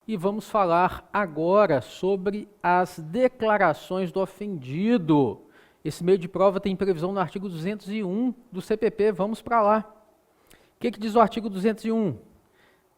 e vamos falar agora sobre as declarações do ofendido. Esse meio de prova tem previsão no artigo 201 do CPP, vamos para lá. O que diz o artigo 201?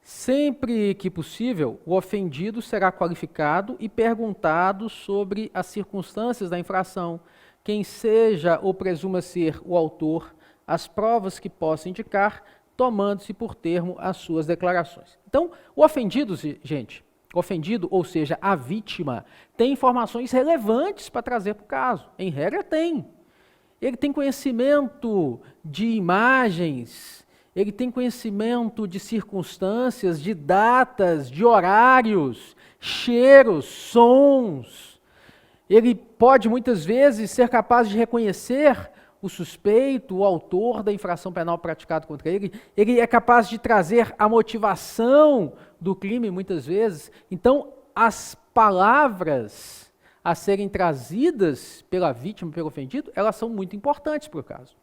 Sempre que possível, o ofendido será qualificado e perguntado sobre as circunstâncias da infração, quem seja ou presuma ser o autor, as provas que possa indicar, tomando-se por termo as suas declarações. Então, o ofendido, gente, o ofendido, ou seja, a vítima, tem informações relevantes para trazer para o caso. Em regra, tem. Ele tem conhecimento de imagens, ele tem conhecimento de circunstâncias, de datas, de horários, cheiros, sons. Ele pode, muitas vezes, ser capaz de reconhecer o suspeito, o autor da infração penal praticada contra ele. Ele é capaz de trazer a motivação do crime, muitas vezes. Então, as palavras a serem trazidas pela vítima, pelo ofendido, elas são muito importantes para o caso.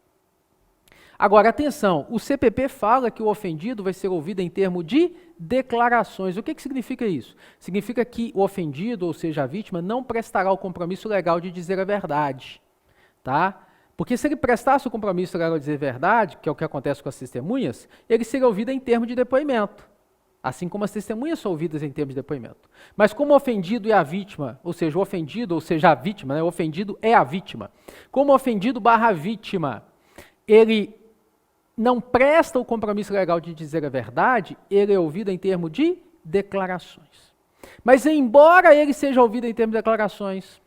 Agora, atenção, o CPP fala que o ofendido vai ser ouvido em termos de declarações. O que significa isso? Significa que o ofendido, ou seja, a vítima, não prestará o compromisso legal de dizer a verdade, tá? Porque se ele prestasse o compromisso legal de dizer a verdade, que é o que acontece com as testemunhas, ele seria ouvido em termos de depoimento, assim como as testemunhas são ouvidas em termos de depoimento. Mas como o ofendido e a vítima, ou seja, o ofendido, ou seja, a vítima, né? O ofendido é a vítima. Como o ofendido barra vítima, ele não presta o compromisso legal de dizer a verdade, ele é ouvido em termos de declarações. Mas embora ele seja ouvido em termos de declarações,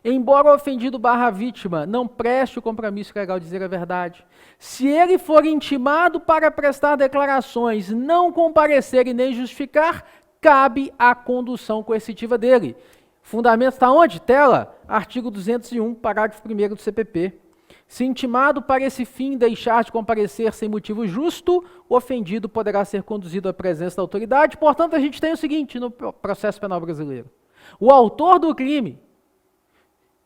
embora o ofendido barra vítima não preste o compromisso legal de dizer a verdade, se ele for intimado para prestar declarações, não comparecer e nem justificar, cabe a condução coercitiva dele. Fundamento está onde? Tela? Artigo 201, parágrafo 1º do CPP. Se intimado para esse fim deixar de comparecer sem motivo justo, o ofendido poderá ser conduzido à presença da autoridade. Portanto, a gente tem o seguinte no processo penal brasileiro. O autor do crime,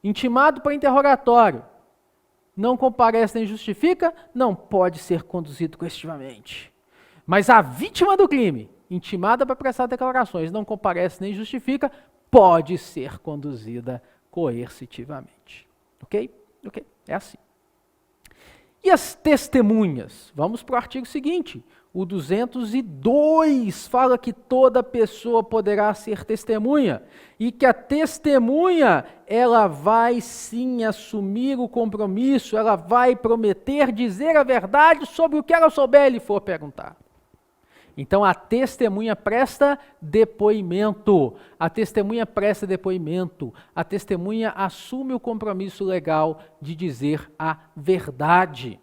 intimado para interrogatório, não comparece nem justifica, não pode ser conduzido coercitivamente. Mas a vítima do crime, intimada para prestar declarações, não comparece nem justifica, pode ser conduzida coercitivamente. Ok? Ok, é assim. E as testemunhas? Vamos para o artigo seguinte. O 202 fala que toda pessoa poderá ser testemunha e que a testemunha, ela vai sim assumir o compromisso, ela vai prometer dizer a verdade sobre o que ela souber e lhe for perguntar. Então a testemunha presta depoimento, a testemunha presta depoimento, a testemunha assume o compromisso legal de dizer a verdade.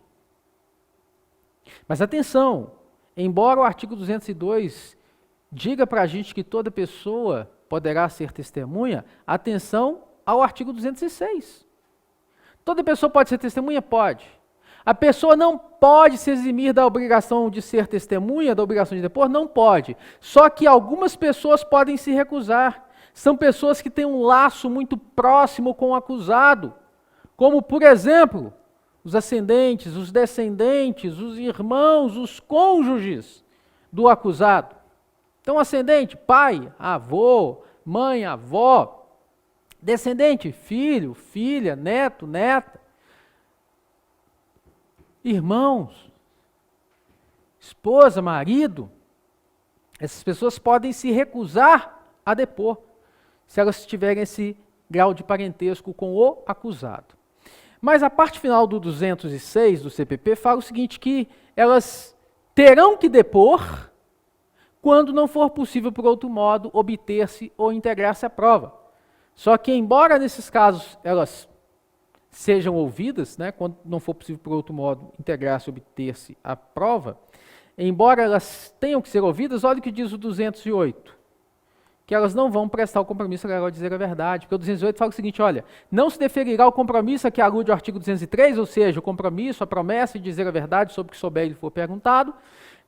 Mas atenção, embora o artigo 202 diga para a gente que toda pessoa poderá ser testemunha, atenção ao artigo 206. Toda pessoa pode ser testemunha? Pode. A pessoa não pode se eximir da obrigação de ser testemunha, da obrigação de depor? Não pode. Só que algumas pessoas podem se recusar. São pessoas que têm um laço muito próximo com o acusado, como, por exemplo, os ascendentes, os descendentes, os irmãos, os cônjuges do acusado. Então, ascendente, pai, avô, mãe, avó. Descendente, filho, filha, neto, neta. Irmãos, esposa, marido. Essas pessoas podem se recusar a depor, se elas tiverem esse grau de parentesco com o acusado. Mas a parte final do 206 do CPP fala o seguinte, que elas terão que depor quando não for possível, por outro modo, obter-se ou integrar-se à prova. Só que, embora nesses casos elas sejam ouvidas, né, quando não for possível, por outro modo, integrar-se ou obter-se à prova, embora elas tenham que ser ouvidas, olha o que diz o 208. Que elas não vão prestar o compromisso legal de dizer a verdade, porque o 208 fala o seguinte, olha, não se deferirá o compromisso a que alude o artigo 203, ou seja, o compromisso, a promessa de dizer a verdade sobre o que souber e lhe for perguntado,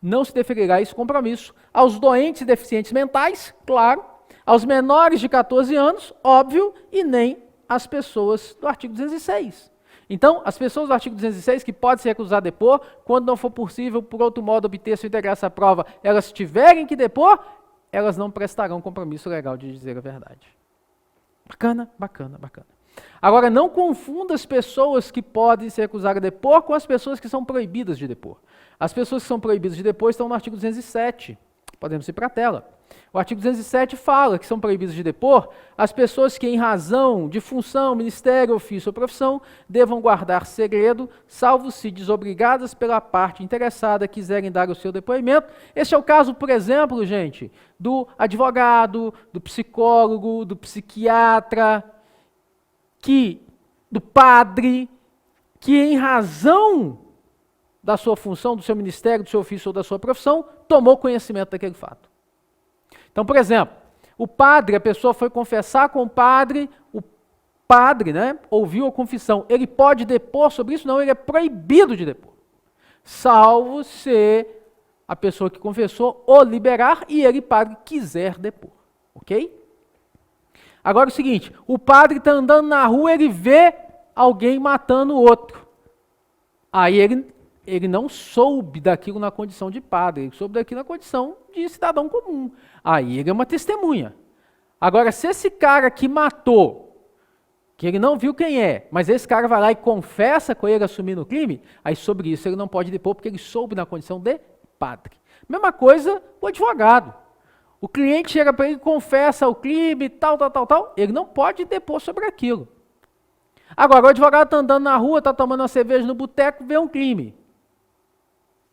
não se deferirá esse compromisso aos doentes e deficientes mentais, claro, aos menores de 14 anos, óbvio, e nem às pessoas do artigo 206. Então, as pessoas do artigo 206 que podem se recusar a depor, quando não for possível, por outro modo, obter-se ou integrar essa prova, elas tiverem que depor, elas não prestarão compromisso legal de dizer a verdade. Bacana, bacana, bacana. Agora, não confunda as pessoas que podem se recusar a depor com as pessoas que são proibidas de depor. As pessoas que são proibidas de depor estão no artigo 207. Podemos ir para a tela. O artigo 207 fala que são proibidas de depor as pessoas que, em razão de função, ministério, ofício ou profissão, devam guardar segredo, salvo se desobrigadas pela parte interessada quiserem dar o seu depoimento. Este é o caso, por exemplo, gente, do advogado, do psicólogo, do psiquiatra, do padre, que, em razão da sua função, do seu ministério, do seu ofício ou da sua profissão, tomou conhecimento daquele fato. Então, por exemplo, o padre, a pessoa foi confessar com o padre, né, ouviu a confissão. Ele pode depor sobre isso? Não, ele é proibido de depor. Salvo se a pessoa que confessou o liberar e ele, padre, quiser depor. Ok? Agora é o seguinte, o padre está andando na rua, ele vê alguém matando o outro. Aí ele não soube daquilo na condição de padre, ele soube daquilo na condição de cidadão comum. Aí ele é uma testemunha. Agora, se esse cara que matou, que ele não viu quem é, mas esse cara vai lá e confessa com ele assumindo o crime, aí sobre isso ele não pode depor porque ele soube na condição de padre. Mesma coisa o advogado. O cliente chega para ele e confessa o crime, tal, ele não pode depor sobre aquilo. Agora, o advogado está andando na rua, está tomando uma cerveja no boteco, vê um crime.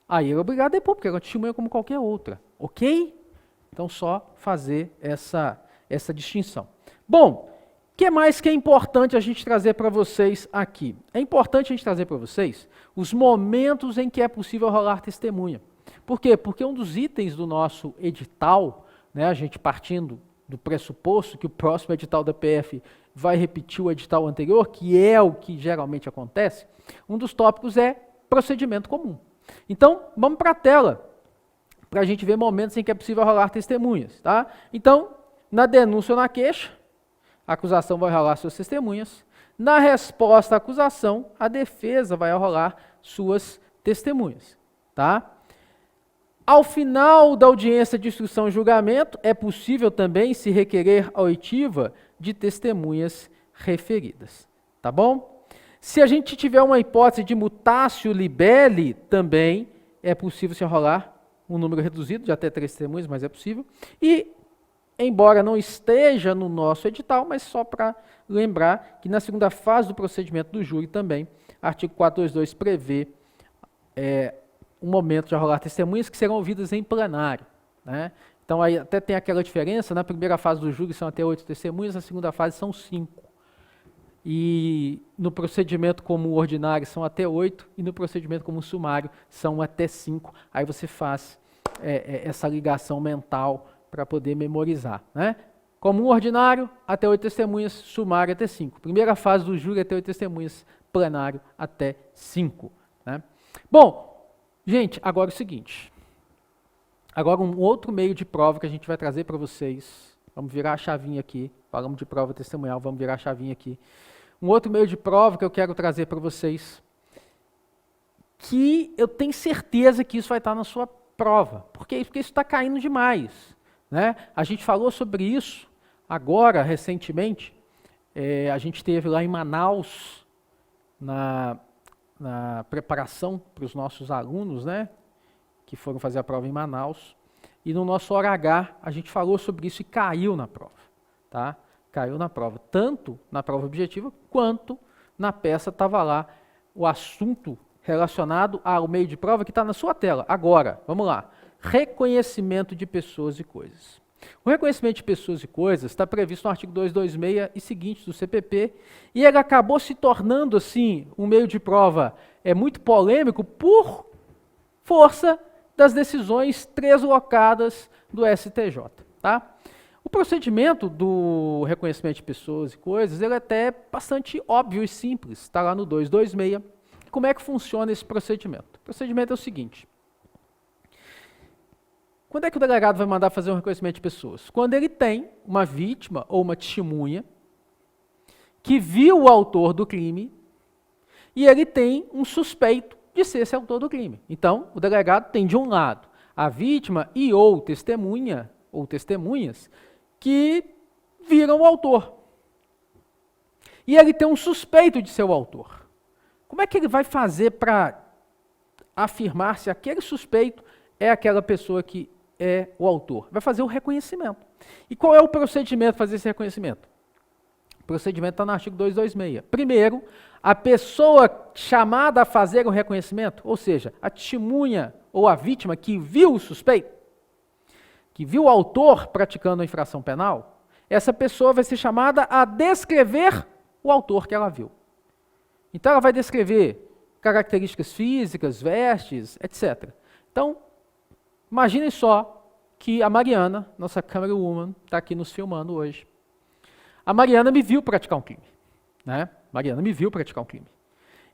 Aí ele é obrigado a depor, porque é uma testemunha como qualquer outra. Ok? Então, só fazer essa distinção. Bom, o que mais que é importante a gente trazer para vocês aqui? É importante a gente trazer para vocês os momentos em que é possível rolar testemunha. Por quê? Porque um dos itens do nosso edital, né, a gente partindo do pressuposto que o próximo edital da PF vai repetir o edital anterior, que é o que geralmente acontece, um dos tópicos é procedimento comum. Então, vamos para a tela, para a gente ver momentos em que é possível rolar testemunhas. Tá? Então, na denúncia ou na queixa, a acusação vai rolar suas testemunhas. Na resposta à acusação, a defesa vai rolar suas testemunhas. Tá? Ao final da audiência de instrução e julgamento, é possível também se requerer a oitiva de testemunhas referidas. Tá bom? Se a gente tiver uma hipótese de mutatio libelli, também é possível se enrolar um número reduzido, de até 3 testemunhas, mas é possível. E, embora não esteja no nosso edital, mas só para lembrar que na segunda fase do procedimento do júri também, artigo 422 prevê um momento de rolar testemunhas que serão ouvidas em plenário. Né? Então, aí até tem aquela diferença, na primeira fase do júri são até 8 testemunhas, na segunda fase são 5. E no procedimento comum ordinário são até 8, e no procedimento comum sumário são até 5. Aí você faz essa ligação mental para poder memorizar. Né? Comum ordinário, até 8 testemunhas, sumário até 5. Primeira fase do júri, até 8 testemunhas, plenário até 5. Né? Bom, gente, agora é o seguinte. Agora um outro meio de prova que a gente vai trazer para vocês. Vamos virar a chavinha aqui. Falamos de prova testemunhal, vamos virar a chavinha aqui. Um outro meio de prova que eu quero trazer para vocês, que eu tenho certeza que isso vai estar na sua prova. Por quê? Porque isso está caindo demais. Né? A gente falou sobre isso agora, recentemente. A gente teve lá em Manaus, na preparação para os nossos alunos, né, que foram fazer a prova em Manaus. E no nosso hora H, a gente falou sobre isso e caiu na prova. Tá? Caiu na prova, tanto na prova objetiva, quanto na peça estava lá o assunto relacionado ao meio de prova que está na sua tela. Agora, vamos lá. Reconhecimento de pessoas e coisas. O reconhecimento de pessoas e coisas está previsto no artigo 226 e seguintes do CPP, e ele acabou se tornando, assim, um meio de prova muito polêmico por força das decisões translocadas do STJ. Tá? O procedimento do reconhecimento de pessoas e coisas, ele é até bastante óbvio e simples, está lá no 226. Como é que funciona esse procedimento? O procedimento é o seguinte. Quando é que o delegado vai mandar fazer um reconhecimento de pessoas? Quando ele tem uma vítima ou uma testemunha que viu o autor do crime e ele tem um suspeito de ser esse autor do crime. Então, o delegado tem de um lado a vítima e ou testemunha ou testemunhas que viram o autor. E ele tem um suspeito de ser o autor. Como é que ele vai fazer para afirmar se aquele suspeito é aquela pessoa que é o autor? Vai fazer o reconhecimento. E qual é o procedimento para fazer esse reconhecimento? O procedimento está no artigo 226. Primeiro, a pessoa chamada a fazer o reconhecimento, ou seja, a testemunha ou a vítima que viu o suspeito, que viu o autor praticando a infração penal, essa pessoa vai ser chamada a descrever o autor que ela viu. Então ela vai descrever características físicas, vestes, etc. Então, imaginem só que a Mariana, nossa camera woman, está aqui nos filmando hoje. A Mariana me viu praticar um crime. Né? Mariana me viu praticar um crime.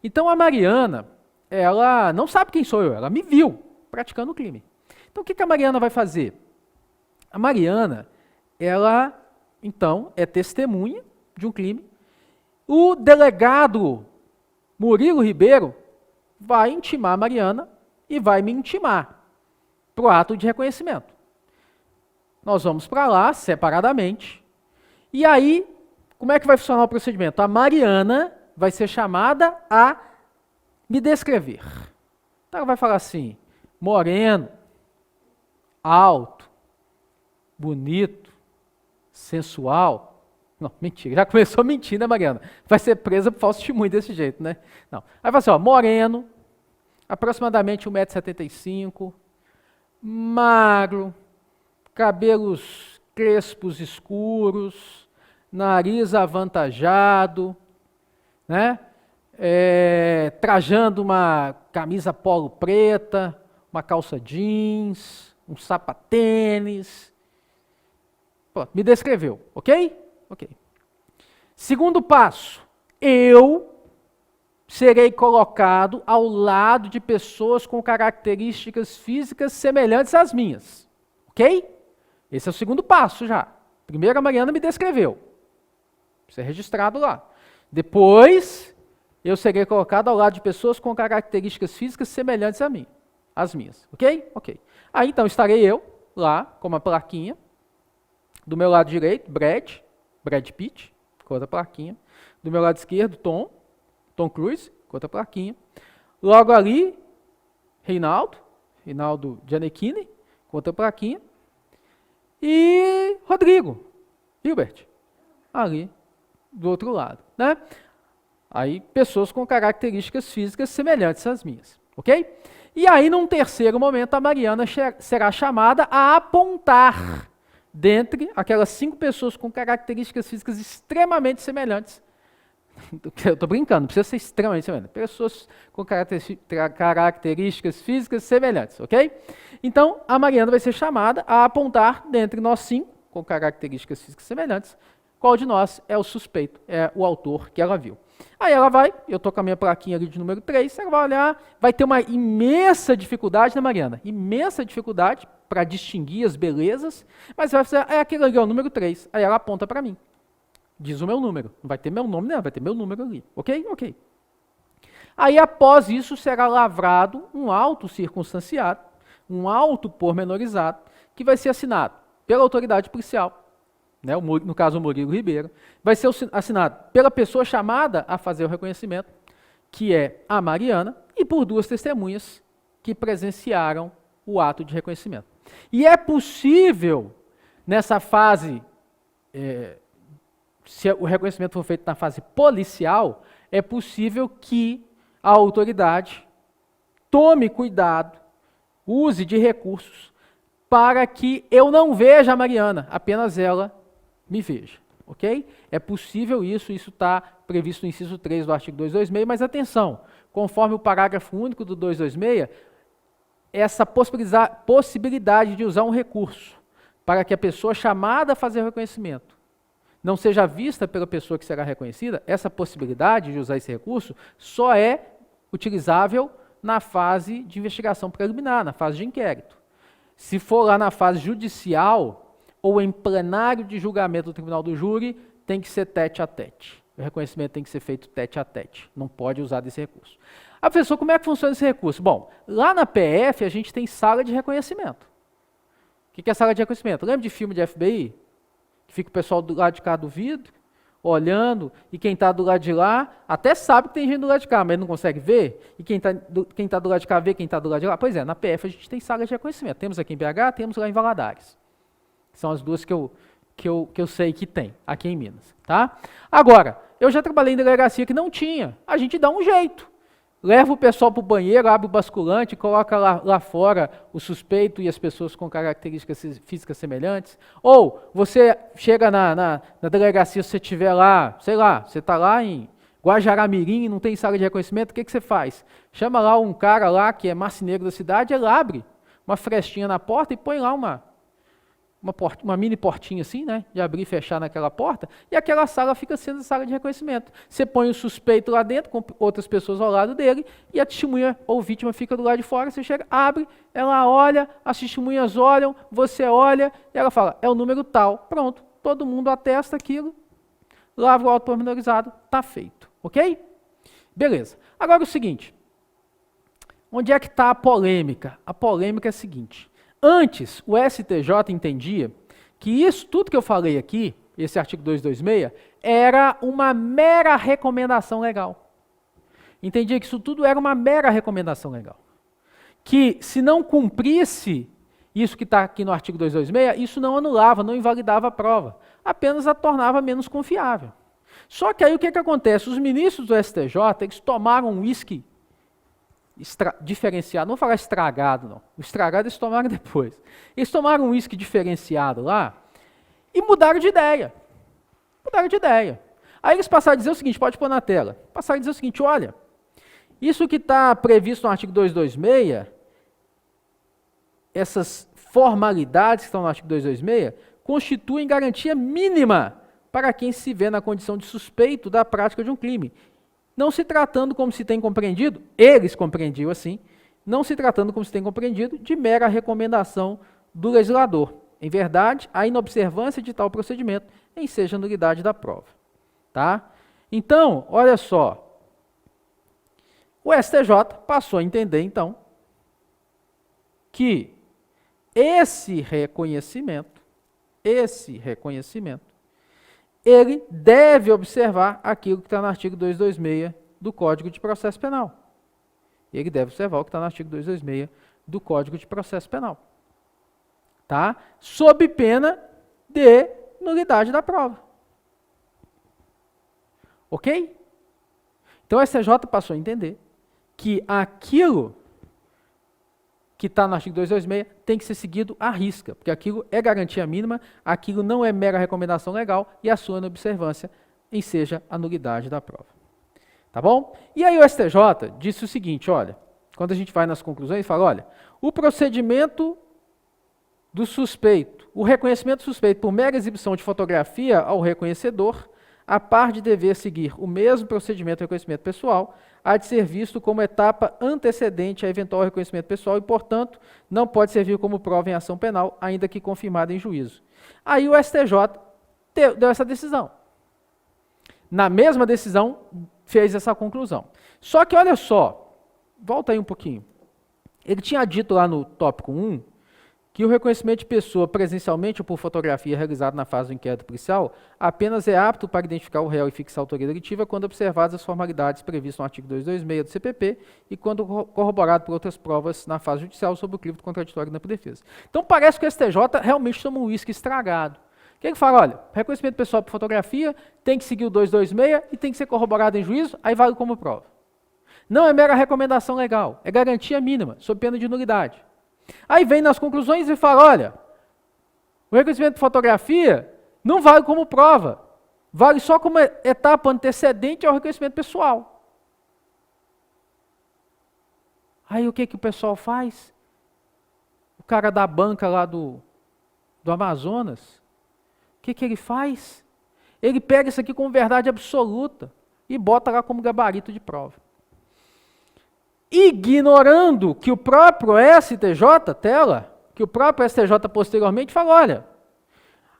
Então a Mariana, ela não sabe quem sou eu, ela me viu praticando o crime. Então o que a Mariana vai fazer? A Mariana, ela, então, é testemunha de um crime. O delegado Murilo Ribeiro vai intimar a Mariana e vai me intimar para o ato de reconhecimento. Nós vamos para lá, separadamente, e aí, como é que vai funcionar o procedimento? A Mariana vai ser chamada a me descrever. Então ela vai falar assim, moreno, alto, bonito, sensual. Não, mentira, já começou mentindo, né, Mariana? Vai ser presa por falso testemunho desse jeito, né? Não. Aí vai assim, ó, moreno, aproximadamente 1,75 m, magro, cabelos crespos escuros, nariz avantajado, né? Trajando uma camisa polo preta, uma calça jeans, um sapatênis. Pronto, me descreveu, ok? Ok. Segundo passo, eu serei colocado ao lado de pessoas com características físicas semelhantes às minhas, ok? Esse é o segundo passo já. Primeiro a Mariana me descreveu. Isso é registrado lá. Depois, eu serei colocado ao lado de pessoas com características físicas semelhantes a mim, às minhas, ok? Ok. Aí então estarei eu lá com uma plaquinha. Do meu lado direito, Brad Pitt, com outra plaquinha. Do meu lado esquerdo, Tom Cruise, com outra plaquinha. Logo ali, Reinaldo Gianecchini, com outra plaquinha. E Rodrigo Hilbert, ali do outro lado, né? Aí, pessoas com características físicas semelhantes às minhas, ok? E aí, num terceiro momento, a Mariana será chamada a apontar dentre aquelas 5 pessoas com características físicas extremamente semelhantes. Eu estou brincando, não precisa ser extremamente semelhante. Pessoas com características físicas semelhantes, ok? Então, a Mariana vai ser chamada a apontar dentre nós 5, com características físicas semelhantes, qual de nós é o suspeito, é o autor que ela viu. Aí ela vai, eu estou com a minha plaquinha ali de número 3, ela vai olhar, vai ter uma imensa dificuldade, né, Mariana? Imensa dificuldade para distinguir as belezas, mas vai ser, é aquele ali, ó, número 3. Aí ela aponta para mim. Diz o meu número. Não vai ter meu nome, não, vai ter meu número ali. Ok? Ok. Aí, após isso, será lavrado um auto circunstanciado, um auto pormenorizado, que vai ser assinado pela autoridade policial, né, no caso o Murilo Ribeiro, vai ser assinado pela pessoa chamada a fazer o reconhecimento, que é a Mariana, e por 2 testemunhas que presenciaram o ato de reconhecimento. E é possível, nessa fase, se o reconhecimento for feito na fase policial, é possível que a autoridade tome cuidado, use de recursos, para que eu não veja a Mariana, apenas ela me veja, ok? É possível isso está previsto no inciso 3 do artigo 226, mas atenção, conforme o parágrafo único do 226, essa possibilidade de usar um recurso para que a pessoa chamada a fazer o reconhecimento não seja vista pela pessoa que será reconhecida, essa possibilidade de usar esse recurso só é utilizável na fase de investigação preliminar, na fase de inquérito. Se for lá na fase judicial ou em plenário de julgamento do tribunal do júri, tem que ser tete a tete. O reconhecimento tem que ser feito tete a tete, não pode usar desse recurso. Ah, professor, como é que funciona esse recurso? Bom, lá na PF a gente tem sala de reconhecimento, que é sala de reconhecimento? Lembra de filme de FBI? Que fica o pessoal do lado de cá do vidro, olhando, e quem está do lado de lá até sabe que tem gente do lado de cá, mas não consegue ver, e quem tá do lado de cá vê quem está do lado de lá. Pois é, na PF a gente tem sala de reconhecimento. Temos aqui em BH, temos lá em Valadares. São as duas que eu sei que tem, aqui em Minas. Tá? Agora, eu já trabalhei em delegacia que não tinha. A gente dá um jeito. Leva o pessoal para o banheiro, abre o basculante, coloca lá fora o suspeito e as pessoas com características físicas semelhantes. Ou você chega na delegacia, se você estiver lá, sei lá, você está lá em Guajará-Mirim e não tem sala de reconhecimento, o que você faz? Chama lá um cara lá que é marceneiro da cidade, ele abre uma frestinha na porta e põe lá uma mini portinha assim, né, de abrir e fechar naquela porta, e aquela sala fica sendo a sala de reconhecimento. Você põe o suspeito lá dentro, com outras pessoas ao lado dele, e a testemunha ou vítima fica do lado de fora, você chega, abre, ela olha, as testemunhas olham, você olha, e ela fala, é o número tal. Pronto, todo mundo atesta aquilo, lavra o auto pormenorizado, está feito, ok? Beleza. Agora o seguinte, onde é que está a polêmica? A polêmica é a seguinte: antes, o STJ entendia que isso tudo que eu falei aqui, esse artigo 226, era uma mera recomendação legal. Entendia que isso tudo era uma mera recomendação legal. Que se não cumprisse isso que está aqui no artigo 226, isso não anulava, não invalidava a prova, apenas a tornava menos confiável. Só que aí o que acontece? Os ministros do STJ, eles tomaram um uísque diferenciado, não vou falar estragado não, o estragado eles tomaram depois. Eles tomaram um uísque diferenciado lá e mudaram de ideia. Aí eles passaram a dizer o seguinte, pode pôr na tela, passaram a dizer o seguinte, olha, isso que está previsto no artigo 226, essas formalidades que estão no artigo 226, constituem garantia mínima para quem se vê na condição de suspeito da prática de um crime. Não se tratando, como se tem compreendido, eles compreendiam assim, não se tratando, como se tem compreendido, de mera recomendação do legislador. Em verdade, a inobservância de tal procedimento enseja a nulidade da prova. Tá? Então, olha só, o STJ passou a entender, então, que esse reconhecimento, ele deve observar aquilo que está no artigo 226 do Código de Processo Penal. Ele deve observar o que está no artigo 226 do Código de Processo Penal. Tá? Sob pena de nulidade da prova. Ok? Então o STJ passou a entender que aquilo que está no artigo 226 tem que ser seguido à risca, porque aquilo é garantia mínima, aquilo não é mera recomendação legal e a sua inobservância enseja a nulidade da prova. Tá bom? E aí o STJ disse o seguinte, olha, quando a gente vai nas conclusões, fala, olha, o procedimento do suspeito, o reconhecimento do suspeito por mera exibição de fotografia ao reconhecedor, a par de dever seguir o mesmo procedimento de reconhecimento pessoal, há de ser visto como etapa antecedente a eventual reconhecimento pessoal e, portanto, não pode servir como prova em ação penal, ainda que confirmada em juízo. Aí o STJ deu essa decisão. Na mesma decisão, fez essa conclusão. Só que, olha só, volta aí um pouquinho. Ele tinha dito lá no tópico 1, que o reconhecimento de pessoa presencialmente ou por fotografia realizado na fase do inquérito policial apenas é apto para identificar o réu e fixar a autoria delitiva quando observadas as formalidades previstas no artigo 226 do CPP e quando corroborado por outras provas na fase judicial sobre o crivo contraditório na defesa. Então parece que o STJ realmente toma um uísque estragado. O que ele fala? Olha, reconhecimento pessoal por fotografia tem que seguir o 226 e tem que ser corroborado em juízo, aí vale como prova. Não é mera recomendação legal, é garantia mínima, sob pena de nulidade. Aí vem nas conclusões e fala, olha, o reconhecimento de fotografia não vale como prova, vale só como etapa antecedente ao reconhecimento pessoal. Aí o que o pessoal faz? O cara da banca lá do Amazonas, o que ele faz? Ele pega isso aqui como verdade absoluta e bota lá como gabarito de prova. Ignorando que o próprio STJ, que o próprio STJ posteriormente falou, olha,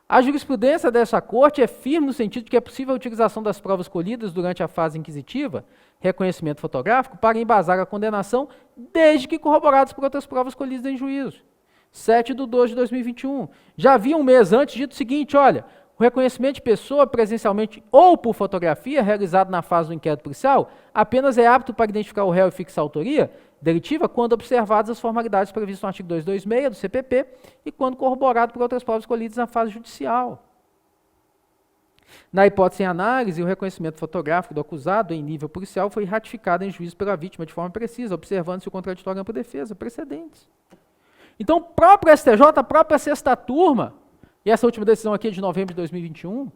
a jurisprudência dessa corte é firme no sentido de que é possível a utilização das provas colhidas durante a fase inquisitiva, reconhecimento fotográfico, para embasar a condenação, desde que corroboradas por outras provas colhidas em juízo. 7/2/2021. Já havia um mês antes dito o seguinte, olha, o reconhecimento de pessoa presencialmente ou por fotografia realizado na fase do inquérito policial apenas é apto para identificar o réu e fixar a autoria delitiva quando observadas as formalidades previstas no artigo 226 do CPP e quando corroborado por outras provas colhidas na fase judicial. Na hipótese em análise, o reconhecimento fotográfico do acusado em nível policial foi ratificado em juízo pela vítima de forma precisa, observando-se o contraditório ampla defesa, precedentes. Então, o próprio STJ, a própria sexta turma, e essa última decisão aqui é de novembro de 2021,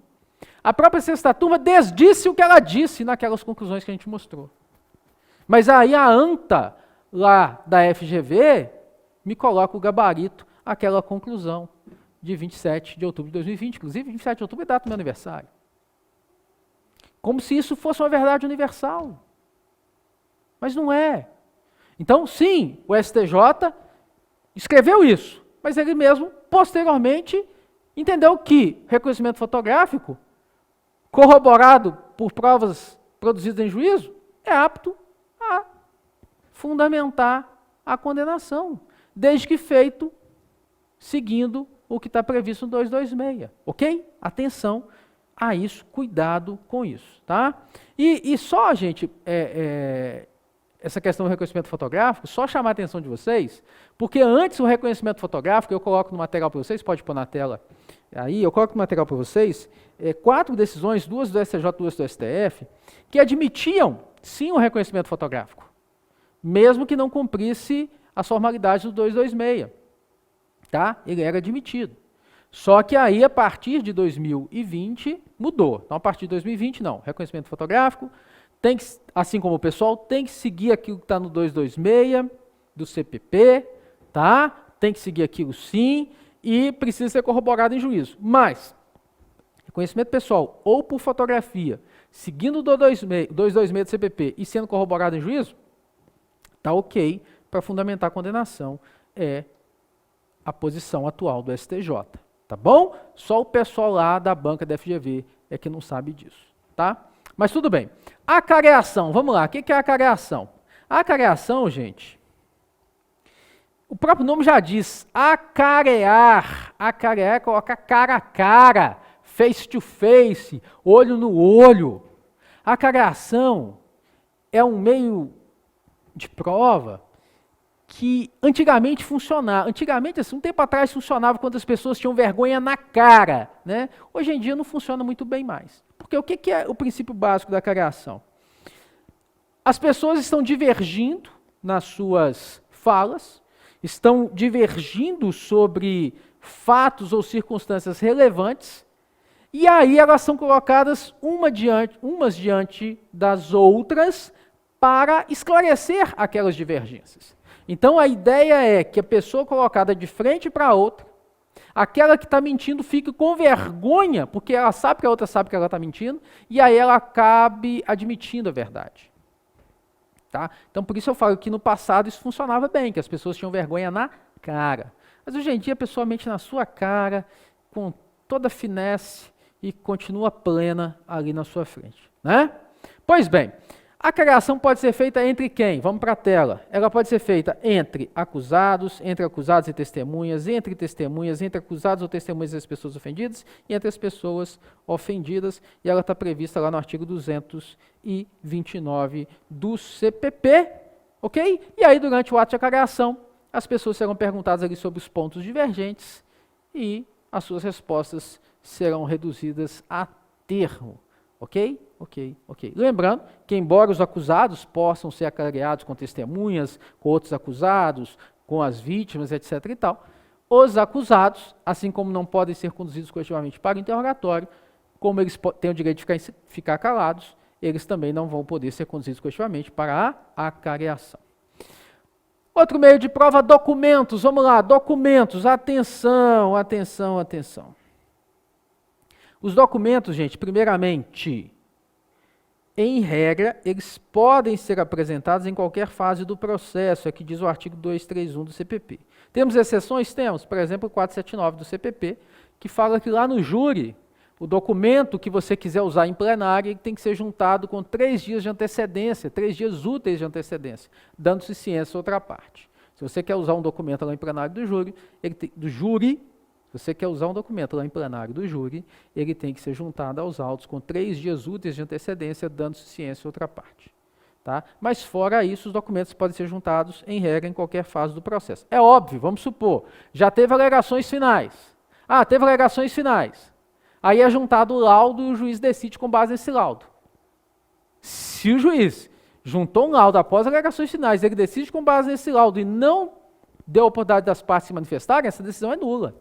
a própria sexta turma desdisse o que ela disse naquelas conclusões que a gente mostrou. Mas aí a ANTA, lá da FGV, me coloca o gabarito, aquela conclusão de 27 de outubro de 2020, inclusive 27 de outubro é data do meu aniversário. Como se isso fosse uma verdade universal. Mas não é. Então, sim, o STJ escreveu isso, mas ele mesmo, posteriormente, entendeu que reconhecimento fotográfico, corroborado por provas produzidas em juízo, é apto a fundamentar a condenação, desde que feito seguindo o que está previsto no 226, ok? Atenção a isso, cuidado com isso, tá? E só, gente, essa questão do reconhecimento fotográfico, só chamar a atenção de vocês, porque antes o reconhecimento fotográfico, eu coloco no material para vocês, pode pôr na tela aí, eu coloco no material para vocês, 4 decisões, 2 do STJ, 2 do STF, que admitiam, sim, o reconhecimento fotográfico, mesmo que não cumprisse as formalidades do 226, tá? Ele era admitido. Só que aí, a partir de 2020, mudou. Então, a partir de 2020, não. Reconhecimento fotográfico, tem que, assim como o pessoal, tem que seguir aquilo que está no 226 do CPP, tá? Tem que seguir aquilo sim, e precisa ser corroborado em juízo. Mas, reconhecimento pessoal ou por fotografia, seguindo o 226 do CPP e sendo corroborado em juízo, tá ok para fundamentar a condenação, é a posição atual do STJ, tá bom? Só o pessoal lá da banca da FGV é que não sabe disso, tá? Mas tudo bem. Acareação, vamos lá, o que é acareação? A acareação, gente, o próprio nome já diz, acarear é colocar cara a cara, face to face, olho no olho. A acareação é um meio de prova que antigamente funcionava. Antigamente, assim, um tempo atrás funcionava quando as pessoas tinham vergonha na cara, né? Hoje em dia não funciona muito bem mais. Porque o que é o princípio básico da acareação? As pessoas estão divergindo nas suas falas, estão divergindo sobre fatos ou circunstâncias relevantes, e aí elas são colocadas umas diante das outras para esclarecer aquelas divergências. Então a ideia é que a pessoa colocada de frente para a outra, aquela que está mentindo fique com vergonha, porque ela sabe que a outra sabe que ela está mentindo, e aí ela acabe admitindo a verdade. Tá? Então por isso eu falo que no passado isso funcionava bem, que as pessoas tinham vergonha na cara. Mas hoje em dia a pessoa mente na sua cara, com toda a finesse, e continua plena ali na sua frente. Né? Pois bem, a acareação pode ser feita entre quem? Vamos para a tela. Ela pode ser feita entre acusados e testemunhas, entre acusados ou testemunhas das pessoas ofendidas e entre as pessoas ofendidas. E ela está prevista lá no artigo 229 do CPP, ok? E aí, durante o ato de acareação, as pessoas serão perguntadas ali sobre os pontos divergentes e as suas respostas serão reduzidas a termo, ok? Ok. Lembrando que, embora os acusados possam ser acareados com testemunhas, com outros acusados, com as vítimas, etc. e tal, os acusados, assim como não podem ser conduzidos coletivamente para o interrogatório, como eles têm o direito de ficar calados, eles também não vão poder ser conduzidos coletivamente para a acareação. Outro meio de prova, documentos. Vamos lá, documentos. Atenção. Os documentos, gente, primeiramente, em regra, eles podem ser apresentados em qualquer fase do processo, é que diz o artigo 231 do CPP. Temos exceções? Temos, por exemplo, o 479 do CPP, que fala que lá no júri, o documento que você quiser usar em plenário tem que ser juntado com 3 dias de antecedência, 3 dias úteis de antecedência, dando-se ciência a outra parte. Se você quer usar um documento lá em plenário do júri, se você quer usar um documento lá em plenário do júri, ele tem que ser juntado aos autos com 3 dias úteis de antecedência, dando ciência à outra parte. Tá? Mas fora isso, os documentos podem ser juntados, em regra, em qualquer fase do processo. É óbvio, vamos supor, já teve alegações finais. Teve alegações finais. Aí é juntado o laudo e o juiz decide com base nesse laudo. Se o juiz juntou um laudo após alegações finais, ele decide com base nesse laudo e não deu a oportunidade das partes se manifestarem, essa decisão é nula.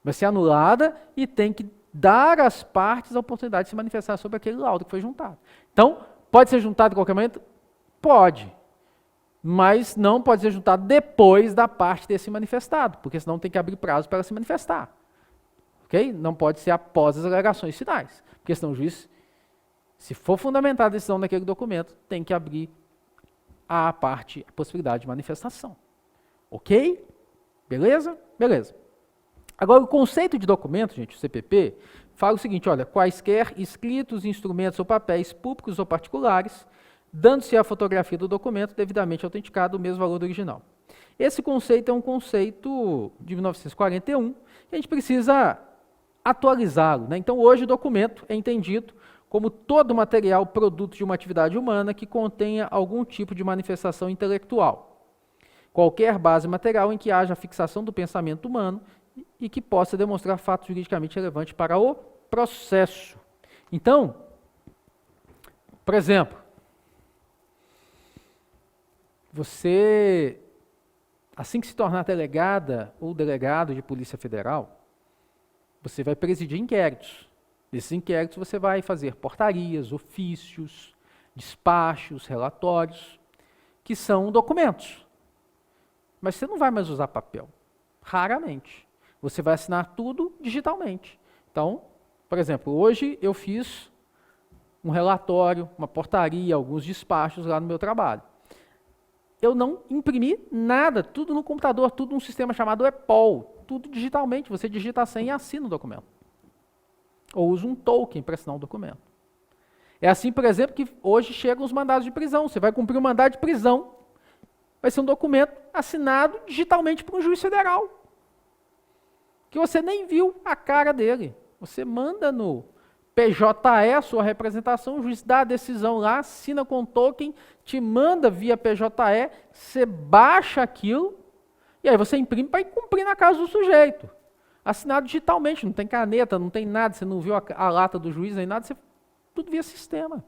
Vai ser anulada e tem que dar às partes a oportunidade de se manifestar sobre aquele laudo que foi juntado. Então, pode ser juntado em qualquer momento? Pode. Mas não pode ser juntado depois da parte ter se manifestado, porque senão tem que abrir prazo para ela se manifestar. Ok? Não pode ser após as alegações finais, porque senão o juiz, se for fundamentada a decisão daquele documento, tem que abrir a possibilidade de manifestação. Ok? Beleza? Beleza. Agora, o conceito de documento, gente, o CPP, fala o seguinte, olha, quaisquer escritos, instrumentos ou papéis públicos ou particulares, dando-se a fotografia do documento devidamente autenticado, o mesmo valor do original. Esse conceito é um conceito de 1941, e a gente precisa atualizá-lo, né? Então, hoje o documento é entendido como todo material produto de uma atividade humana que contenha algum tipo de manifestação intelectual. Qualquer base material em que haja a fixação do pensamento humano e que possa demonstrar fato juridicamente relevante para o processo. Então, por exemplo, você, assim que se tornar delegada ou delegado de Polícia Federal, você vai presidir inquéritos. Nesses inquéritos você vai fazer portarias, ofícios, despachos, relatórios, que são documentos. Mas você não vai mais usar papel, raramente. Você vai assinar tudo digitalmente. Então, por exemplo, hoje eu fiz um relatório, uma portaria, alguns despachos lá no meu trabalho. Eu não imprimi nada, tudo no computador, tudo num sistema chamado EPOL, tudo digitalmente. Você digita a senha e assina o documento. Ou usa um token para assinar o documento. É assim, por exemplo, que hoje chegam os mandados de prisão. Você vai cumprir um mandado de prisão, vai ser um documento assinado digitalmente por um juiz federal, que você nem viu a cara dele. Você manda no PJE a sua representação, o juiz dá a decisão lá, assina com token, te manda via PJE, você baixa aquilo, e aí você imprime para ir cumprir na casa do sujeito. Assinado digitalmente, não tem caneta, não tem nada, você não viu a lata do juiz nem nada, tudo via sistema.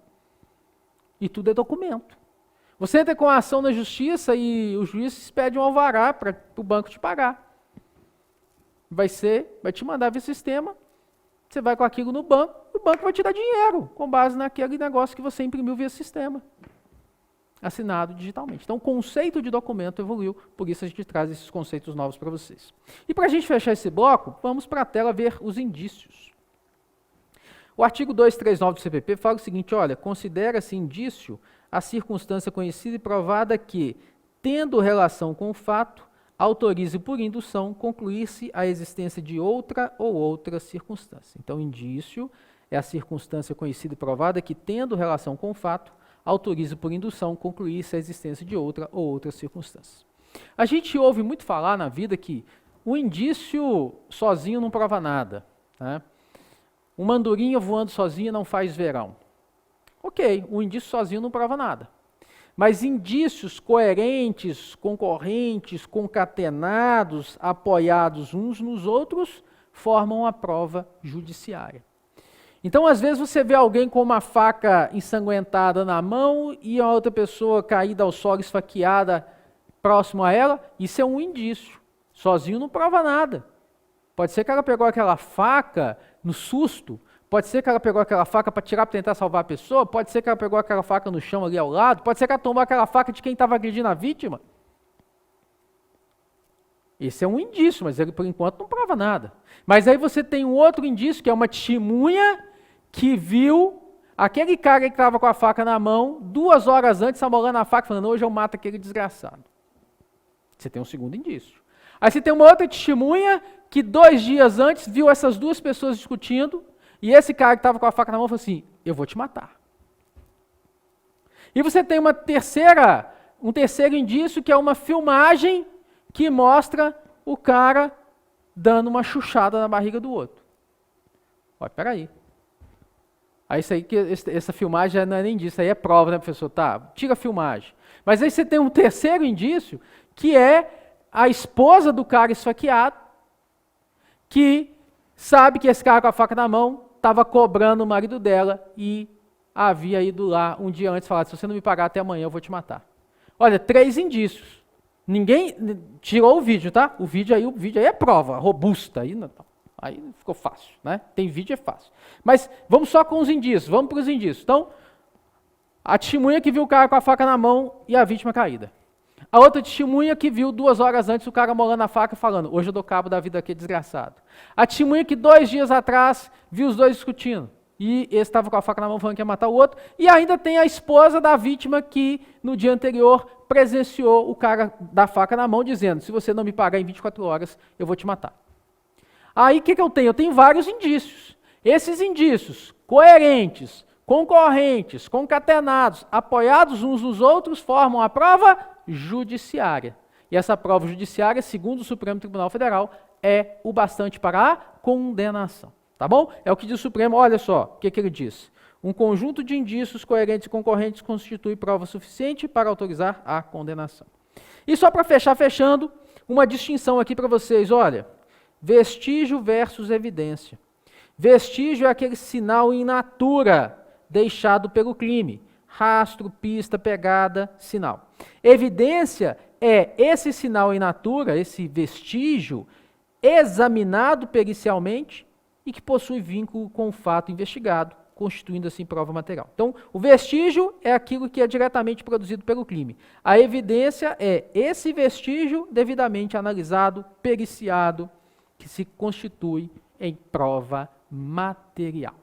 E tudo é documento. Você entra com a ação na justiça e o juiz pede um alvará para o banco te pagar. Vai te mandar via sistema, você vai com aquilo no banco, o banco vai te dar dinheiro, com base naquele negócio que você imprimiu via sistema, assinado digitalmente. Então, o conceito de documento evoluiu, por isso a gente traz esses conceitos novos para vocês. E para a gente fechar esse bloco, vamos para a tela ver os indícios. O artigo 239 do CPP fala o seguinte, olha, considera-se indício a circunstância conhecida e provada que, tendo relação com o fato, autorize por indução concluir-se a existência de outra ou outras circunstâncias. Então, indício é a circunstância conhecida e provada que, tendo relação com o fato, autorize por indução concluir-se a existência de outra ou outras circunstâncias. A gente ouve muito falar na vida que o indício sozinho não prova nada, né? Uma andorinha voando sozinha não faz verão. Ok, o indício sozinho não prova nada. Mas indícios coerentes, concorrentes, concatenados, apoiados uns nos outros, formam a prova judiciária. Então, às vezes, você vê alguém com uma faca ensanguentada na mão e a outra pessoa caída ao solo, esfaqueada, próximo a ela, isso é um indício. Sozinho não prova nada. Pode ser que ela pegou aquela faca no susto, pode ser que ela pegou aquela faca para tirar, para tentar salvar a pessoa, pode ser que ela pegou aquela faca no chão ali ao lado, pode ser que ela tomou aquela faca de quem estava agredindo a vítima. Esse é um indício, mas ele por enquanto não prova nada. Mas aí você tem um outro indício, que é uma testemunha que viu aquele cara que estava com a faca na mão, 2 horas antes, amolando a faca, falando, hoje eu mato aquele desgraçado. Você tem um segundo indício. Aí você tem uma outra testemunha que 2 dias antes viu essas 2 pessoas discutindo, e esse cara que estava com a faca na mão falou assim, eu vou te matar. E você tem uma terceira um terceiro indício, que é uma filmagem que mostra o cara dando uma chuchada na barriga do outro. Olha, peraí. Aí isso aí, essa filmagem não é nem disso, aí é prova, né, professor? Tá, tira a filmagem. Mas aí você tem um terceiro indício, que é a esposa do cara esfaqueado, que sabe que esse cara com a faca na mão estava cobrando o marido dela e havia ido lá um dia antes e falado, se você não me pagar até amanhã, eu vou te matar. Olha, 3 indícios. Ninguém tirou o vídeo, tá? O vídeo aí é prova, robusta. Aí ficou fácil, né? Tem vídeo, é fácil. Mas vamos só com os indícios, vamos para os indícios. Então, a testemunha que viu o cara com a faca na mão e a vítima caída. A outra testemunha que viu 2 horas antes o cara molando a faca falando, hoje eu dou cabo da vida aqui, desgraçado. A testemunha que 2 dias atrás viu os dois discutindo. E esse estava com a faca na mão falando que ia matar o outro. E ainda tem a esposa da vítima que no dia anterior presenciou o cara da faca na mão dizendo, se você não me pagar em 24 horas, eu vou te matar. Aí o que eu tenho? Eu tenho vários indícios. Esses indícios coerentes, concorrentes, concatenados, apoiados uns nos outros, formam a prova judiciária. E essa prova judiciária, segundo o Supremo Tribunal Federal, é o bastante para a condenação. Tá bom? É o que diz o Supremo, olha só, o que ele diz. Um conjunto de indícios coerentes e concorrentes constitui prova suficiente para autorizar a condenação. E só para fechando, uma distinção aqui para vocês, olha, vestígio versus evidência. Vestígio é aquele sinal in natura deixado pelo crime. Rastro, pista, pegada, sinal. Evidência é esse sinal in natura, esse vestígio, examinado pericialmente e que possui vínculo com o fato investigado, constituindo assim prova material. Então, o vestígio é aquilo que é diretamente produzido pelo crime. A evidência é esse vestígio devidamente analisado, periciado, que se constitui em prova material.